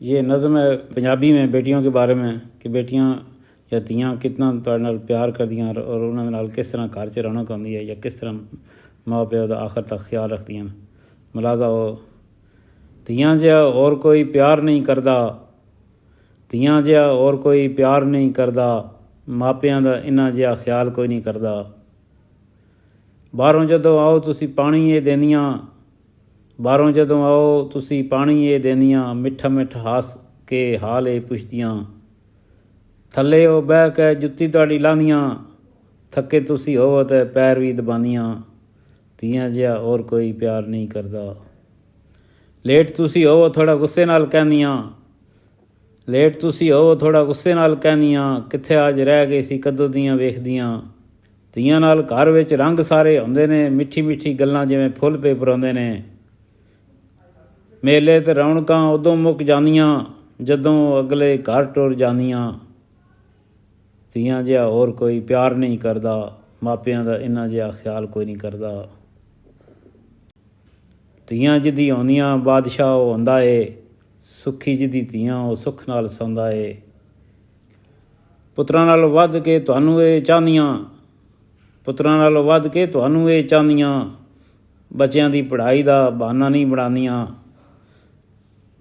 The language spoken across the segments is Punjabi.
ये नज़म है पंजाबी में बेटियों के बारे में कि बेटियां या ਧੀਆਂ कितना ਤੁਹਾਡੇ ਨਾਲ ਪਿਆਰ ਕਰਦੀਆਂ ਔਰ ਉਹਨਾਂ ਦੇ ਨਾਲ ਕਿਸ ਤਰ੍ਹਾਂ ਘਰ 'ਚ ਰੌਣਕ ਆਉਂਦੀ ਹੈ ਜਾਂ ਕਿਸ ਤਰ੍ਹਾਂ ਮਾਂ ਪਿਓ ਦਾ ਆਖਰ ਤੱਕ ਖਿਆਲ ਰੱਖਦੀਆਂ ਨੇ। ਮੁਲਾਜ਼ਾ ਉਹ ਧੀਆਂ ਜਿਹਾ ਹੋਰ ਕੋਈ ਪਿਆਰ ਨਹੀਂ ਕਰਦਾ, ਧੀਆਂ ਜਿਹਾ ਹੋਰ ਕੋਈ ਪਿਆਰ ਨਹੀਂ ਕਰਦਾ, ਮਾਪਿਆਂ ਦਾ ਇੰਨਾ ਜਿਹਾ ਖਿਆਲ ਕੋਈ ਨਹੀਂ ਕਰਦਾ। ਬਾਹਰੋਂ ਜਦੋਂ ਆਓ ਤੁਸੀਂ ਪਾਣੀ ਇਹ ਦੇਂਦੀਆਂ, ਬਾਹਰੋਂ ਜਦੋਂ ਆਓ ਤੁਸੀਂ ਪਾਣੀ ਇਹ ਦੇਂਦੀਆਂ, ਮਿੱਠਾ ਮਿੱਠਾ ਹੱਸ ਕੇ ਹਾਲ ਇਹ ਪੁੱਛਦੀਆਂ। ਥੱਲੇ ਉਹ ਬਹਿ ਕੇ ਜੁੱਤੀ ਤੁਹਾਡੀ ਲਾਂਦੀਆਂ, ਥੱਕੇ ਤੁਸੀਂ ਹੋਵੋ ਅਤੇ ਪੈਰ ਵੀ ਦਬਾਉਂਦੀਆਂ। ਧੀਆਂ ਜਿਹਾ ਹੋਰ ਕੋਈ ਪਿਆਰ ਨਹੀਂ ਕਰਦਾ। ਲੇਟ ਤੁਸੀਂ ਹੋਵੋ ਥੋੜ੍ਹਾ ਗੁੱਸੇ ਨਾਲ ਕਹਿੰਦੀਆਂ, ਲੇਟ ਤੁਸੀਂ ਹੋਵੋ ਥੋੜ੍ਹਾ ਗੁੱਸੇ ਨਾਲ ਕਹਿੰਦੀਆਂ, ਕਿੱਥੇ ਅੱਜ ਰਹਿ ਗਏ ਸੀ ਕਦੋਂ ਦੀਆਂ ਵੇਖਦੀਆਂ। ਧੀਆਂ ਨਾਲ ਘਰ ਵਿੱਚ ਰੰਗ ਸਾਰੇ ਹੁੰਦੇ ਨੇ, ਮਿੱਠੀ ਮਿੱਠੀ ਗੱਲਾਂ ਜਿਵੇਂ ਫੁੱਲ ਪੇ ਪਰਾਉਂਦੇ ਨੇ। ਮੇਲੇ ਅਤੇ ਰੌਣਕਾਂ ਉਦੋਂ ਮੁੱਕ ਜਾਂਦੀਆਂ ਜਦੋਂ ਅਗਲੇ ਘਰ ਟੁਰ ਜਾਂਦੀਆਂ। ਧੀਆਂ ਜਿਹਾ ਹੋਰ ਕੋਈ ਪਿਆਰ ਨਹੀਂ ਕਰਦਾ, ਮਾਪਿਆਂ ਦਾ ਇੰਨਾ ਜਿਹਾ ਖਿਆਲ ਕੋਈ ਨਹੀਂ ਕਰਦਾ। ਧੀਆਂ ਜਿਹਦੀ ਆਉਂਦੀਆਂ ਬਾਦਸ਼ਾਹ ਉਹ ਹੁੰਦਾ ਏ, ਸੁੱਖੀ ਜਿਹਦੀ ਧੀਆਂ ਉਹ ਸੁੱਖ ਨਾਲ ਸੌਂਦਾ ਏ। ਪੁੱਤਰਾਂ ਨਾਲੋਂ ਵੱਧ ਕੇ ਤੁਹਾਨੂੰ ਇਹ ਚਾਹੁੰਦੀਆਂ, ਪੁੱਤਰਾਂ ਨਾਲੋਂ ਵੱਧ ਕੇ ਤੁਹਾਨੂੰ ਇਹ ਚਾਹੁੰਦੀਆਂ, ਬੱਚਿਆਂ ਦੀ ਪੜ੍ਹਾਈ ਦਾ ਬਹਾਨਾ ਨਹੀਂ ਬਣਾਉਂਦੀਆਂ।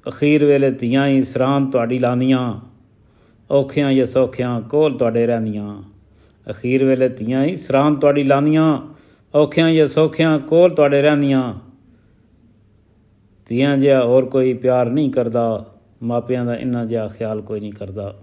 ਅਖੀਰ ਵੇਲੇ ਧੀਆਂ ਹੀ ਸਰਾਂ ਤੁਹਾਡੀ ਲਾਉਂਦੀਆਂ, ਔਖਿਆਂ ਜਾਂ ਸੌਖਿਆਂ ਕੋਲ ਤੁਹਾਡੇ ਰਹਿੰਦੀਆਂ। ਅਖੀਰ ਵੇਲੇ ਧੀਆਂ ਹੀ ਸਰਾਂ ਤੁਹਾਡੀ ਲਾਉਂਦੀਆਂ, ਔਖਿਆਂ ਜਾਂ ਸੌਖਿਆਂ ਕੋਲ ਤੁਹਾਡੇ ਰਹਿੰਦੀਆਂ। ਧੀਆਂ ਜਿਹਾ ਹੋਰ ਕੋਈ ਪਿਆਰ ਨਹੀਂ ਕਰਦਾ, ਮਾਪਿਆਂ ਦਾ ਇੰਨਾ ਜਿਹਾ ਖਿਆਲ ਕੋਈ ਨਹੀਂ ਕਰਦਾ।